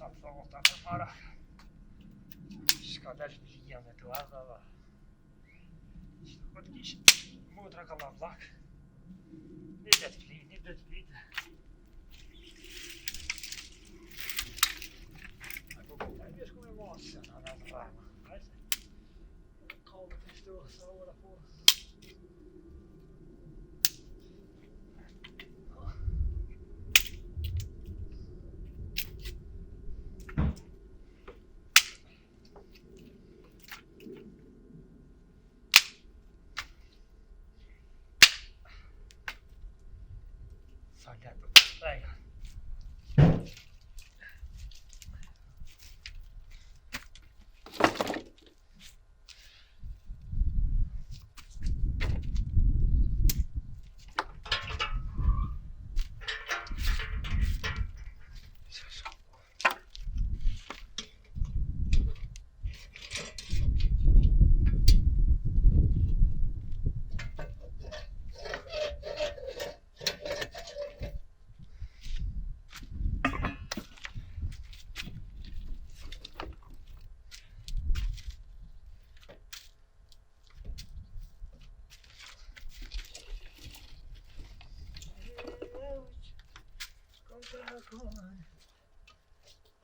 sapsota për para. Shka dash blia me të ardhava. Po të kish motra ka lavlak. Një det flit. Ako këtaj vjesh ku me masë, në në rama. Hajse. Kallet e shtu, sa ora po. Sa letë të shtrejga.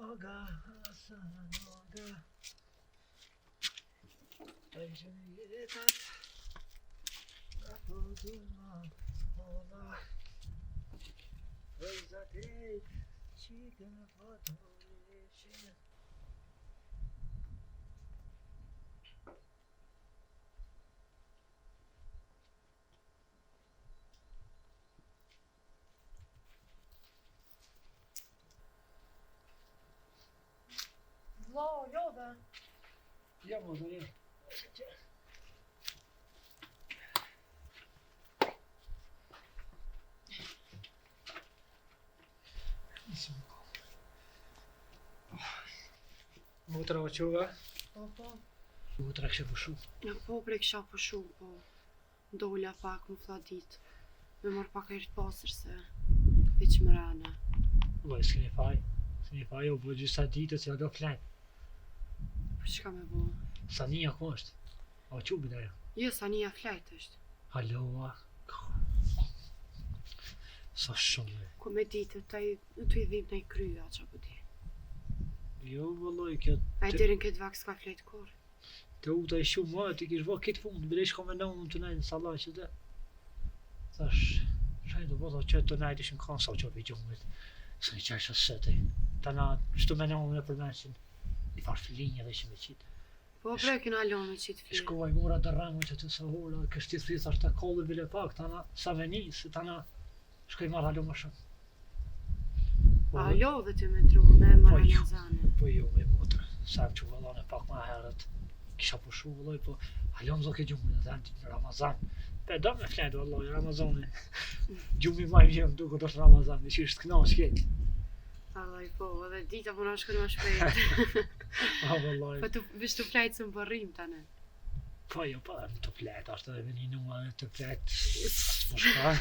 Aga Hasan aga Ejniyetat Kapuduma Ola Vezatet Chiga Fatorishin Vlla, ja dhe. Ja, mo dhe një. Motra o quva? Po. Motra kështë pushu. Po, pre kisha pushu, po. Dolla pak më fladit. Me mor pak e rritë pasër se veç më rana. Vaj, s'keni faj, o bo gjysa ditë se do flenë. Po çka me bo? Sania ku është? A qubi dhe jo? Jo, Sania flajt është. Haloa. Sa shumë. Ku me ditë, tu i dhim në i krya, qa po di. Jo, vëlloj, kjo... A i dirin këtë vak s'ka flajt kur. Te uta i shumë ma, ti kish bo këtë fund, bile shko me nëmë të nejnë salaj që dhe. Thash, shajnë do bodo që të nejtë ishën kanë sa që për i gjumit. Së një qajshë sëte. Ta na, shtu me nëmë në përmensin. I farë filinje dhe ishë me qitë. Po, pre kina lonë me qitë filë. Shkovaj mora të ramu që të sahura, kështit frita është të kollë bile pak, ta na, sa me njësë, ta na, shkoj marrë halo më shumë. A lo dhe ty me tru, me marrë në zane. Po jo, me motrë, sa që vëllane pak ma herët, kisha pushu vëlloj, po halo më zoke gjumë dhe në Ramazan. Pe do me fletë vëlloj, Ramazani. Gjumi ma i vjemë duke të është Ramazan, që ishtë këna shkejt. Alloj, po, edhe dita po në shkëri ma shpejt. A vëlloj. Po të vish të flajtë së më përrim tane. Po jo, po edhe të fletë, ashtë edhe vini nua të fletë. Po shka,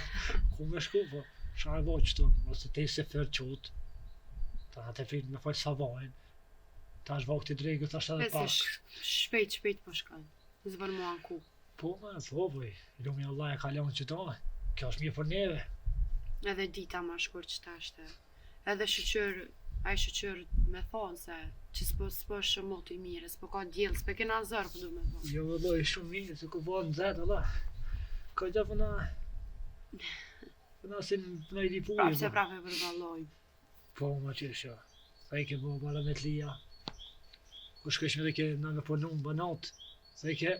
ku me shku, po shka e bo qëtu, ose te se fërë qutë. Ta në të fritë me falë sabajnë. Ta është vakti drejgët, ashtë edhe pak. Shpejt po shkajnë. Zbër mua në ku. Po, poj, lumi Allah e kalon që ta, kjo është mirë për neve. Edhe dita ma shkur që ta është. Edhe shqyqër, a i shqyqër me thonë se që s'po është mot i mire, s'po ka djelë, s'pe kena zërë po du me thonë. Jo vëlloj, shumë mirë, se ku bëha në zetë, Allah. Ka gjë pëna si në i lipuje. Prapë se prapë e përballoj. Po, ma qëshja, sa i ke bëha bala me të lija. Ku shkëshme dhe ke në me punu në banat, sa i ke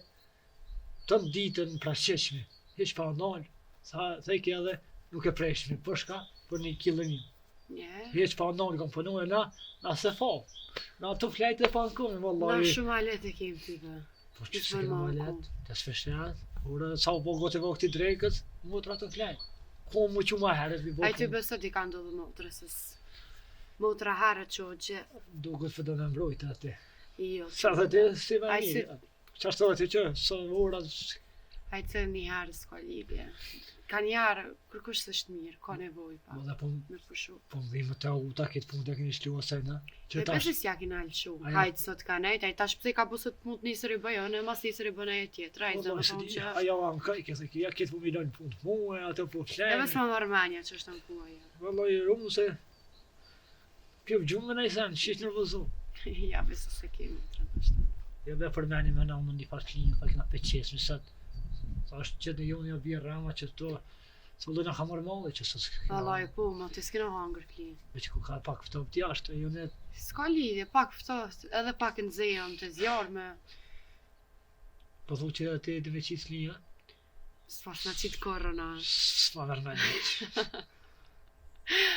të në ditën prasqeshme, hiq pa nalë, sa i ke edhe nuk e preshme, për shka, për një kilëmi. Hiq pa nalë kam punu e na se falë. Na të flejtë e pa në kome, vëllaj. Na shumë alet e kemë ty dhe. Po që se kemë alet, të s'feshtet, ure sa u po gote vokti drejkët, motra të flejtë. Ko mu që ma herët vi bokin. A i ty besot i ka ndodhë motrës, motra herët që o gjë. Duket fëdo me mbrojtë ati. Jo. Sa dhe ti si me një. Qashtë të që, sa ura Ai të një herë s'ka lidhje. Ka një herë, kërkush s'është mirë, ka nevojë pa. Dhe po Me pushu. po më dhimë të uta këtë punë të keni shlu asaj na. Që Dhe tash përse s'ja kina lëshu, Aja- hajtë sot ka nejt, ai tash pse ka bu sot mund nisër i bëjo, në mas nisër i bëna e tjetër, ai po, dhe më se thonë di, që... ajo am kajke se kia këtë po mi lojnë punë muë, ato po E flenë. ves më mërmenja që është në kuaja. Vallai rumu se kjo gjumë në i sen, shish nervozu. Ja, besë se kemi të rëndashtë. Ja be përmeni me na më një farë klinjë, pa këna peqes, më sëtë. Sa është që në jonë ja bje rama që to, së vëllë në kamër malë që së s'kina. Vallaj, po, ma të s'kina hangër kli. Veç ku ka pak fëtop t'jashtë, e jonë S'ka lidhje, pak ftoht, edhe pak në zejëm të zjarme, po thu që te dhe veqit linja, s'pas në qitë korona. s'ma vërmen veç.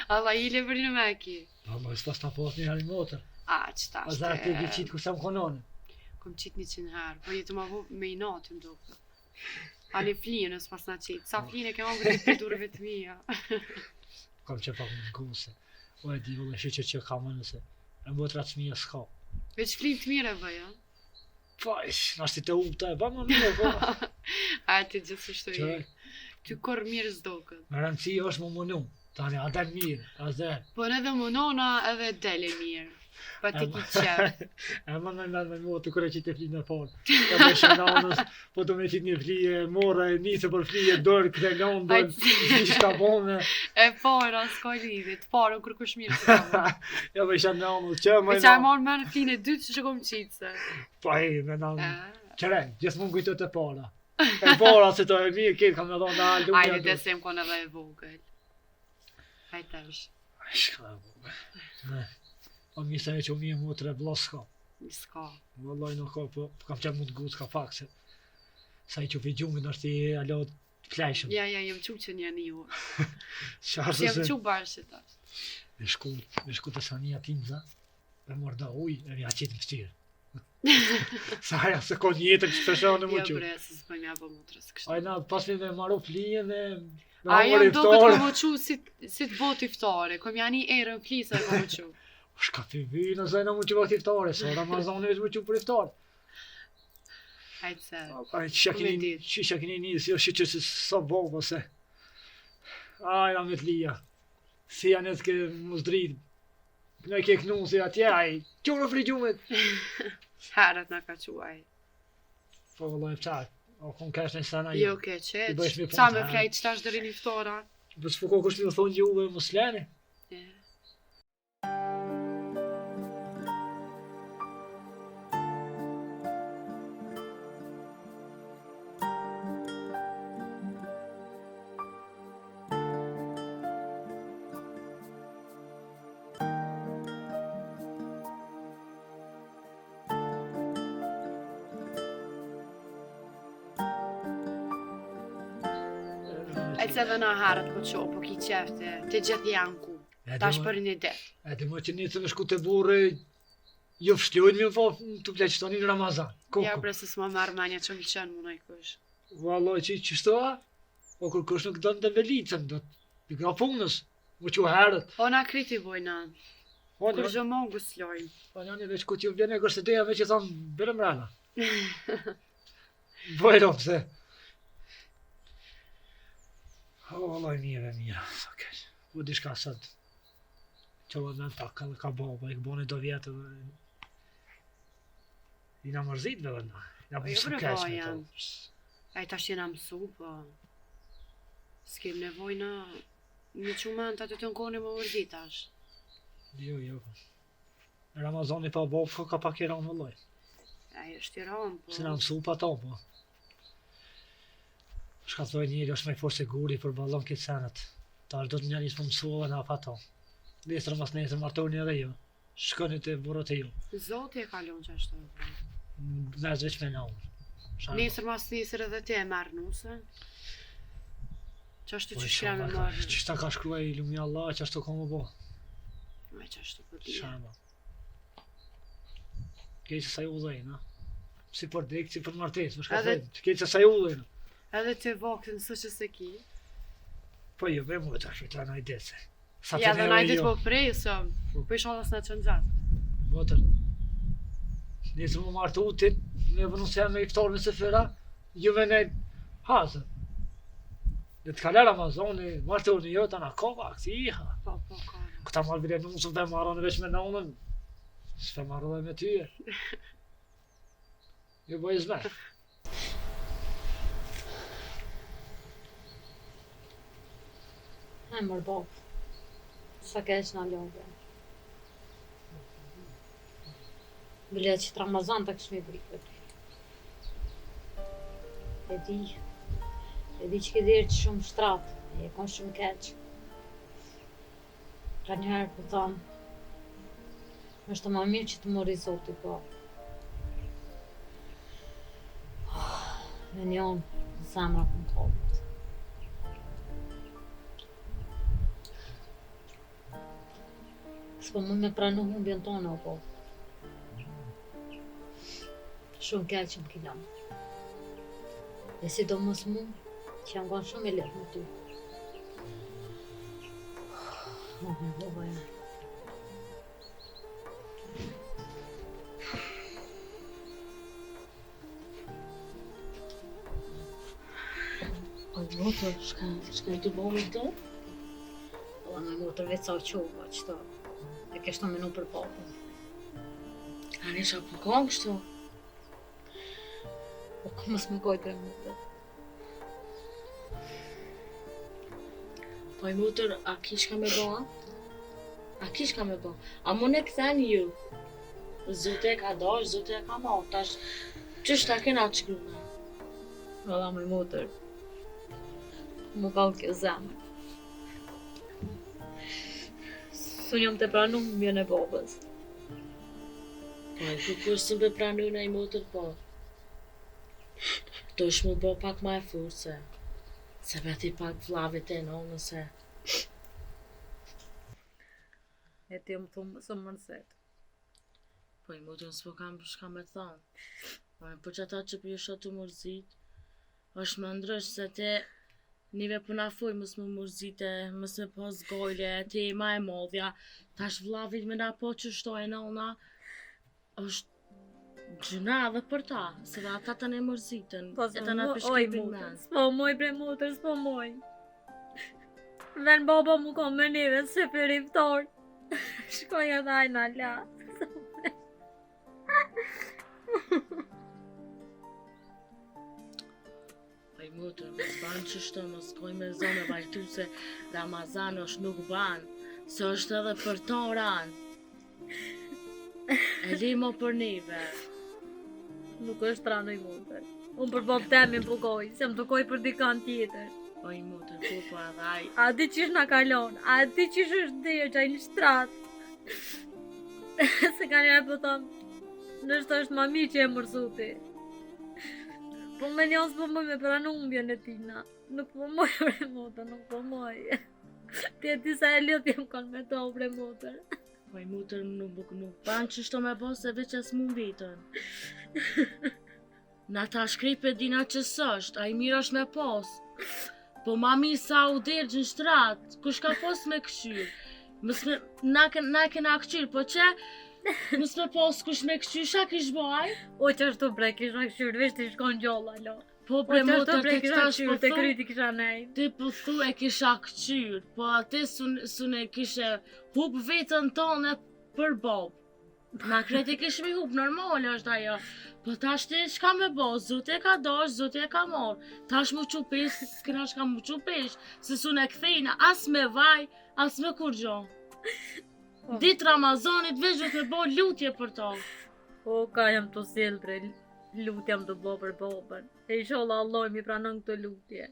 Allah, i le bërinë me ki. Vallai, s'pas ta pas një herë motër. A, qëta A zarë te veqit ku sa më kononë. Kom qitë 100 herë, po jetë ma vu me i natë më duke. Ani flinë s'pas në qitë, sa flinë e ke hangër të përdurëve të mija. Kam që pak më guse. O e di vëllë shi që ka më nëse. E më të ratës mija s'ka. Veç flinë të mire bëja. Pa ish, nashti të upta e ba më mire, po. A, të gjithë Që Ty korë mirë s'dokët. me rëndësi është më mënu. Tani, a del mirë, a del. Por edhe mënona edhe dele mirë. Pa ti ki qef. E më me mua të kërë që të flinë në falë. E me shenanës, po të me qitë një flije, mora e nisë për flije, dorë, këtë londën, ishka bone. E para, s'ka lidhje, të para kërkush mirë s'ka. E me shenanës, që Me më që e marrë me në flinë e dytë që kom qitë se. Pa e, me në qëre, gjithë mund kujtët e para. E para se të e mirë, këtë kam në thonë në alë, Ajde desim kon edhe e vogël. Hajde është. Shka e bome. O mi se që mi e mu të rebla s'ka. S'ka. Vallaj nuk ka, po kam qenë mund gu s'ka pak se. Sa i që fi gjungin është i alo të flejshëm. Ja, jem qu që një ju. Qarë Si jem se qu bashkët është. me shku të sania tinza, e mërë da uj, e mja qitë në ftyrë. Sa ja se ko njetër që të shonë në Ja më që. bre, se s'bën ja bë motrës kështë. Ajna pas me maru flinje dhe me A amër jem do këtë iftare. më qu si të botë iftare, kom janë i erën flisa e kom qu. Shka fi vi në zajna më që vakt iftare, sa Ramazani veç më që për iftare. Hajde se. Ai çka keni një si është që sa bobo se. Ai na me të lija. Si janë të ke muzdrit. Ne ke knu se atje ai. Çu frigjumet. Herët na ka quaj. Po vëllai çaj. O kon kash në sana Jo ju. ke I bësh me qeq. punë Sa të me herë. flejt qëtash dërin iftara. Po s'po kush më thonë juve muslane. E. E që edhe na herët po qo, po ki qefte, të gjithë janë ku. Tash për një det. Edhe më që nitë me shku të burë jo fshlojnë mi po të pleqtoni në Ramazan. Ja bre se s'ma marrë menja që më qenë më nëjkush. Vallai që shtoa? O kur kush nuk do të velicën, do të gra punës. Më që herët. Po na kriti bojna. Po Kur zë mongu s'lojnë. Po janë veç ku t'ju vjen e kërseteja veç që thonë bërë mrena. Bojro pse. O, vallaj mire, sa keq. Po diçka sot. Që vë në tak, edhe ka baba, i këboni do vjetë dhe... I na mërzit dhe na. Ja Po jo përsa bre keq me vajan. to. Ai tash jena mësu, po... S'kem nevoj na... Një qumën të aty të nkoni më mërzitash. Jo. Ramazani pa baba, ka pak i ranë vëllaj. Ai është i ranë, po... Se na mësu pa to, po. Shka thoi njëri është me forë siguri për balon këtë senet. Ta është do të njëri s'po mësua na pa to. Nesër mas nesër martoni edhe jo. Shkoni të burrat e ju. Zoti e kalon që ashtu. Nëzë veç me naunë. Nesër mas nesër edhe ti e merë nuse. Që ashtu Po që shkra me marrë. Qështa ka shkruaj lumi Allah, që ashtu ka më bo. Ai që ashtu po dhja. Shama. Keq se sa ju dhejnë, si për dek, si për martes, më shka Edhe- thejnë. Keq se sa ju dhejnë. Edhe të vaktin së që se ki. Po jo, me mu të ashtu të anaj dece. Sa Ja të dhe neve najdit jo. po presëm. Po isha dhe s'na qënë gjatë. Botër. Nesër më martu ti, me vënu se me iftar me sefera, ju me ne Hazë. Në të kaler Amazoni, martoni jo të në kova, kësi iha. Po, ka. Këta marrë bile nëmë së të marrë veç me nonën, së të marrë dhe me tyje. Jo bëjë zme. Ai mor bab. Sa keq na lodhe. Bile që të Ramazan të këshme brikët. E di që ke dirë që shumë shtratë, e kon shumë keq. Ka njëherë po thamë, është më mirë që të mori Zoti, po. Me njonë, zemra për më kopët. S'po mund me pranu humbjen tonë, o po. Shumë keq që më kilon. E si do mos mu, që jam gënë shumë i lehtë me ty. O, me boba ja. O, motër, shka i të bomi këto? O, në motër vetë sa qova, qëto. E kështë të menu për papën. A nisha për kam kështu? O, ku mos më gojtë për motër. Po i motër, a kish ka me bo, a? A kish ka me bo? A më ne këthen ju? Zote ka dash, zote ka ma, tash qështë ta kena të shkruna? Valla me motër. Më kallë kjo zemë. Së njëm të pranu mjën e babës. Po e kush së më pranu në i motër, po. Do është më bo pak ma e furse. Se beti pak vlavit e nonës e. E ti më thumë së më nëset. Po i motër s'po kam shka me thonë. Po që ata që për jeshtë të mërzit, është më ndrysh se te nive përna fuj mës më mërzite, mës më pas gojle, te ma e modhja, tash vlavit me na po që shtoj e nona, është gjëna edhe për ta, se dhe ata të ne mërzitën, e të na përshkipin men. S'po moj bre motër, s'po moj. Ven baba mu kom me neve se për iftar. Shkoj edhe ajna la. Pa i motër, mës banë që shto, mës koj me zonë e vajtu se Ramazan është nuk banë, se është edhe për ton ranë. E limo për neve. Nuk është rano i motër. Unë për bab temin përgoj, se më përgoj për dikan tjetër. O i motër, po po edhe aj. A di qish na kalon, a di qish është dhe që a i një shtrat. Se ka njëre po thonë, nështë është mami që e mërzuti. Po me njësë po moj me pranu mbjën e tina. Nuk po moj bre motër, nuk po moj. Ti e ti sa e lidh jem kanë me to bre motër. Po i motër nuk banë që shto me bo se veç e s'mu mbitën. Na ta shkripe dina që sështë, a i mirë është me pos. Po mami sa u dergjë në shtrat, kush ka pos me këshyr. Na kena këshyr, po që mës me pos kush me këshyr, shka kish boj? O që është të bre, kish në këshyr, veç të shkon gjolla, lo. Po O bre që është motër, të bre, të kish në këtash këshyr, po të thu, kryti kisha nejt. ti po thu e kisha këshyr, po ati sune kishe hup vetën tonë për bob. Na kreti kish mi hup, normal është ajo. Po tash ti shka me bo, zote ka dash, zote ka mor. Tash mu qupesh, s'kena shka mu qupesh, se sune këthejna as me vaj, as me kur gjo. Ditë Ramazanit veç do të bo lutje për to. O, ka jam të sjell bre, lutje jam të bo për babën. E inshallah Allah mi pranon këtë lutje.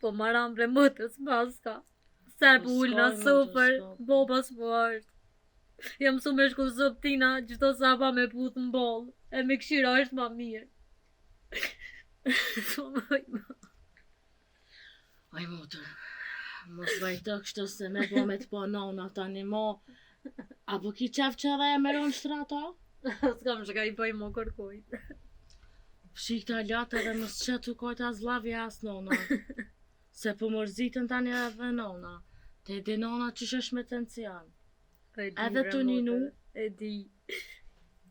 Po maram bre mëtës paska. Serë Po ullna s'ka, super, s'ka. babas po është. Jam su me shku zëptina, gjitho sa pa me putë në bolë. E me këshira është ma mirë. Aj motër, mos vajtë kështu se me po me të po nona tani mo. Apo ki qef që edhe e meron shtrata? S'kam shka i bëj mo kërkojt. Shik ta latë edhe mos që të kojt as lavje as nona. Se po mërzitën tani edhe nona. Te di nona që shesh me tension. E di, Edhe bre, të ninu? motër, e di.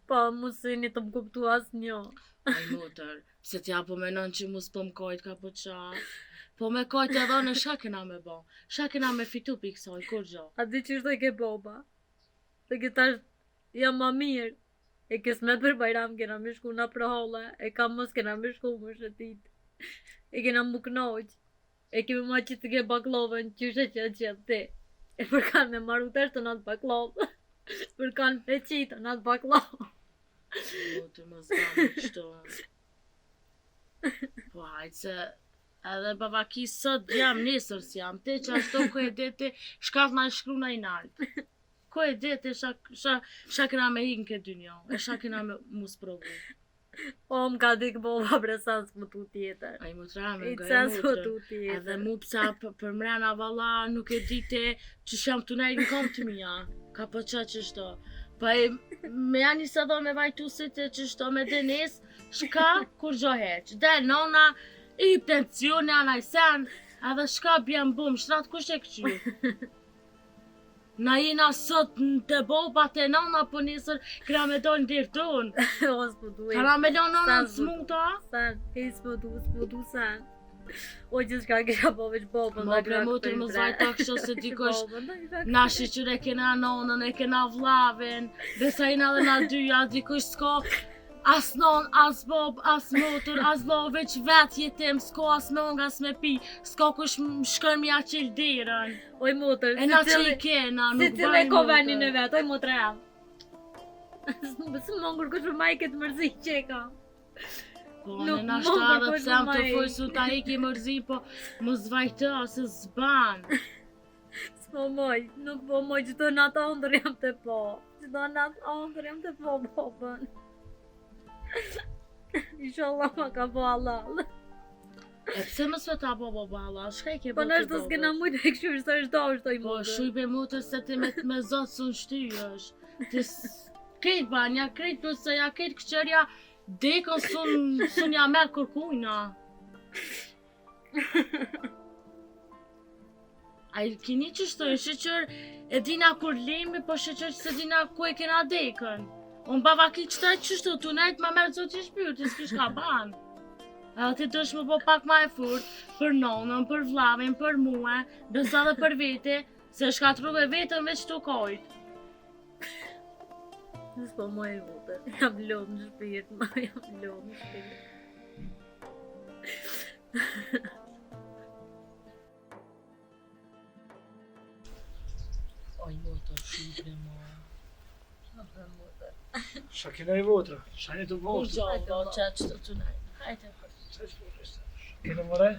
Pa, mu se një të më kuptu as një. Ai motër, pse t'ja po menon që mus po m'kojt ka po qa? Po me kojt edhe në shka kena me bo? Shka kena me fitu pi kësoj, kur gjo? A di që ishte ke boba? Se ke tash jam ma mirë. E kismet për Bajram kena me shku na për holla. E ka mos kena me shku më shëtit. E kena mu knoq. E kemi ma që të ke baklovën qyshe që ti. E për kanë me maru tash të natë baklovë. Për kanë me qitë të natë baklovë. Motër mos bani qëto. Po hajtë se edhe babaki sot jam nesër si jam. Te që ashtu ko e dete shkat na shkru na i naltë. Ko e dete sha kena me hinë këtë dynjo. E sha kena me mus provu. O, më ka dik boba bre sa s'më tu tjetër. Ai mutrame I nga ca e s'më mutrë. tu tjetër. Edhe mu psa për mrena valla nuk e dite që sham të nejnë kom të mija. Ka po qa që shto. Pa e me janë njësë edhe me vajtusit e që shto me denis, shka kur gjo heq. Del nona, i pensione anaj sen, edhe shka bjem bum, shnat kush e këqy. Na jena sot në të boba të nona, po nesër kra me dojnë dirtun. O, s'po du e. Kra me dojnë nona në Sa smuta. San, e s'po du san. O, gjithë shka kisha po veç bobën. Mo bre mutër më zvajta kështu se dikush na shiqyre kena nonën, e kena vllaven, dhe sa jena dhe na dyja, dikush s'ko as non, as bob, as motër, as bob, veç vet jetim, s'ko as me ong, as me pi, s'ko kush më shkën mi aqil dirën. Oj, motër, E na që i kena, si nuk cilë e bajnë ko venin e motër. vetë, oj, motër e am. Së mongur kush për maj këtë mërzi që e kam. Po, Nuk në na mungur shta dhe kush pse më të më fojsu ta iki mërzi, po më zvajtë, se zban. S'po moj, nuk po moj, qëto natë ondër jam të po. Qëto natë ondër jam të po bobën. Inshallah ma ka po halal. E pse më s've bo balla, shka i ke Po bo nështë ti të s'kena bobës? mujtë e këshyrë së është do i Po motër. shujbe mutër se ti me zotë sun shtyjësh. Ti krejt banja, krejt përse ja krejt këqërja, dekën sun ja merë kërkujna. A i kini që shtoj, shëqër e dina kur lemi, po shëqër që se dina ku e kena dekën. Unë bava ki qëtaj që shtu, tu nejt ma merë zotë i shpyrë, ti s'kish ka banë. Edhe ti dësh më po pak ma e furt, për nonën, për vlavin, për muë, besa dhe për vete, se shkatruve vetën veç të kojt. S'po moj e motër, jam lodhë në shpirt, ma jam lodhë në shpirt. Oj, motër, shqipre ma. Sa kena i votra, sa një të Kur votra. gjohë, do që të të nejtë. Hajte për. Kena mëre,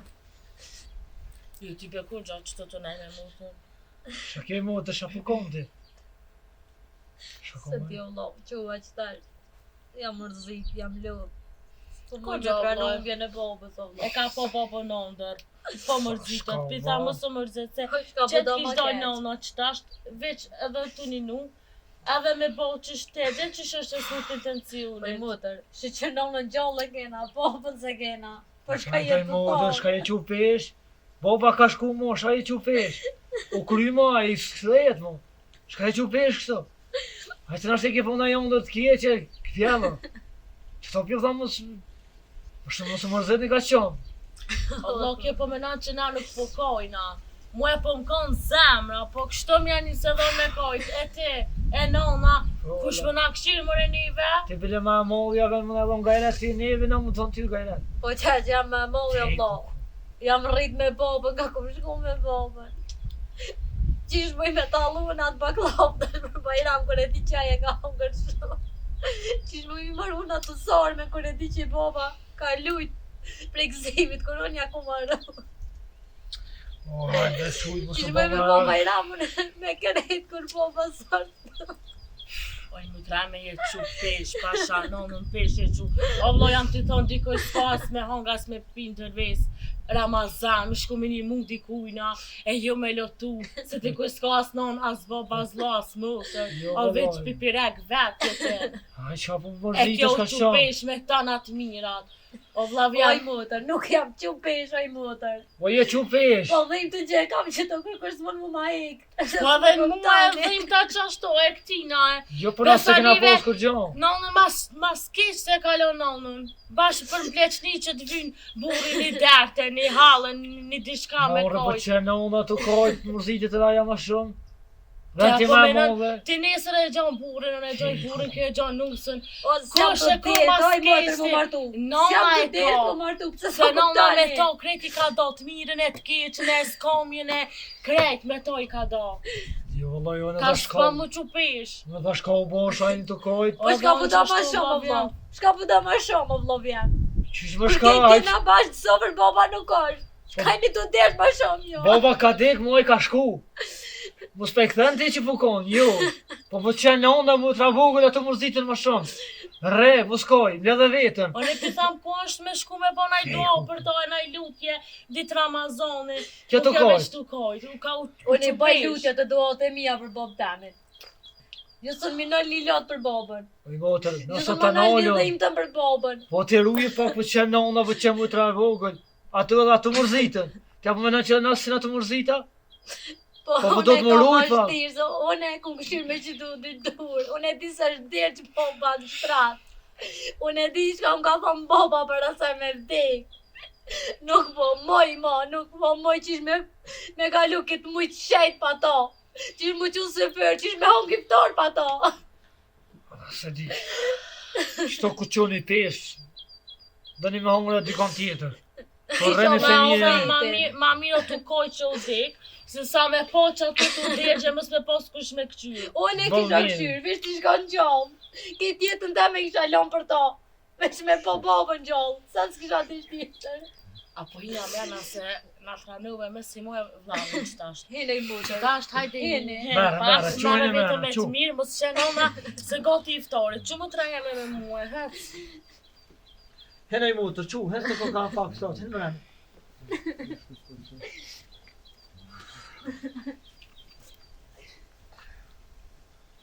Ju ti be kur gjohë që të nejtë me motër. sa ke motë, sa po komdi. Sa Se kom ti o lovë, që uva që tash. Jam mërzit, jam lodhë. Po Ko moj me gjo, pranu vllaj? më vjen e bobës, o E vllaj. ka po nëndër. Po mërzitët, Shka, pita va. më së mërzit se Kush ka që po do t'kish ma doj keq. nëna që tash, veç edhe të ninu, edhe me bo që shtetin që shështë e smut Po i intencionit. motër, shi që nonën gjallë kena, bobën se kena. Po shka Shka jetë të motë, tonë. shka je qu pesh. Boba ka shku mo, shka je qu pesh. U kry ma, i sëhet mo. Shka je qu pesh kështu. A që nashtë e ke puna jonë dhe të kje që fjallë. Që to pjo thamë mos mërzet një ka qonë. Allah kjo po menon që na nuk po kojna. Mu e po m'kon zemra, po kështu m'ja njëse dhe me kojt, e ti, e nona, kush më na këshirë mëre nive? Ti bile ma mollja vën më edhe ngajrat si neve në më thonë ty ngajrat. Po që jam me mollë, jam do. Jam rrit me bobën, ka kum shku me bobën. Qish bëj me taluën atë baklavë, dhe për bajram kër e di qaj e ka hongër shumë. Qish bëj me marun atë sorë me kër e di që boba ka lujt prej gzimit, kër unë ja ku marru. O, hajde, shujt, mos Qish më bëj me bëma. bo bajramën me kërejt kër boba sorë. Oj, mu treme je qu pesh, pasha nonën pesh je qu. O vlo jam t'i thonë dikoj s'kas me hongas me pinë tërves. Ramazan, më shku me një mund dikujna, e jo me lotu, se dikoj s'kas non as bob, as lo, as motër. Jo, O veç vallaj. pipirek vet jetë. Aj, qa po E mërzit kjo është ka qu qonë. pesh me tanat mirat. O vllav Oj jam. motër, nuk jam që pesh oj motër. Po je që pesh. Po dhim të gjë kam që të kërkosh s'mon mu ma ik. Po dhe mua e dhim ta qashtu e këtina e. Jo për asë se kena Besanive- pas kur gjo. Nonën mas keq se kalon nonën. Bashkë për mbleçni që të vynë burri një derte, një hallën, një diçka me Morë për kojt. që nona të kojt, mërzitit e daja ma shumë. Ja, Vend ti po me menon- modhe. Ti nesër e gjon burrin, unë e gjoj burrin, kjo e gjon nusën. O s'jam Kush të e ka det, mas oj motër kesti? mu martu. Nona S'jam e të det ka. mu martu, pse Se s'ka nona me kuptani. to kreti ka do të mirën e të keqen e skomjen e krejt me to i ka do. Jo, valla, jo, në Ka dhe shpa shka. më qupesh. Në dhe shka u bo shajnë të kojt. Po shka po da ma qashtu, shumë o vllav jam. vlov. Shka po da ma shumë o vlov jam. Qysh më Për shka ti aq. na bashkë të sofër baba nuk është. Shkajni të desh ma shumë jo. Baba ka dek, moj ka shku. Mos pe këthen ti që pukon, jo. Po po që nona mu tra vogël ato mërzitën më shumë. Re, mos koj, mle dhe vetën. Unë ti tham ku është me shku me bo naj do për to e naj lutje ditë Ramazani. Kjo të Nuk jam koj. veç të koj, u ka u Unë i bëj qupesh. lutje të duat e mija për bob tamin. Jo së minoj një lot për bobën. Oj motër, Jo nëse së të minoj një nolo. dhe im të për bobën. Po të ruje pak po që nona, po që mu tra vogël. Ato edhe ato mërzitën. Tja po menon që nësin ato mërzita? Po Po, unë do e të më kam rujt, pa. ashtirë, se unë e kum këshirë me që du dy dur. Unë e di se është dirë që boba në shtrat. Unë e di që kam ka thonë boba për asaj me vdek. Nuk po moj ma, nuk po moj qish me kalu këtë mujtë shejt pa to. Qish mu që sëfër, qish me hon kiptor pa to. Se di. Shto ku qoni pesh. Dëni me hongre dikon tjetër. Po rreni se një... Ma mirë të koj që u dik, se sa me po që ato të degje, mës me pos kush me këqyrë. Unë e Bo kisha mirë. këshirë, vish t'i shkon gjallë. Këtë jetën të me kisha lon për to. Veç me po babën gjallë, sa s'kisha t'i shtitër. Apo hina mena se na tranuve me si mu e vlavën që tash. Hene i mutër. Tash hajde i Hene. Mere, mere, qojnë vetëm mere, me qu. të mirë, mos që nona se goti iftorit. Që mu trajeme me mu e hec. Hene i mutër, qu, hene të koka pak sot, hene mere.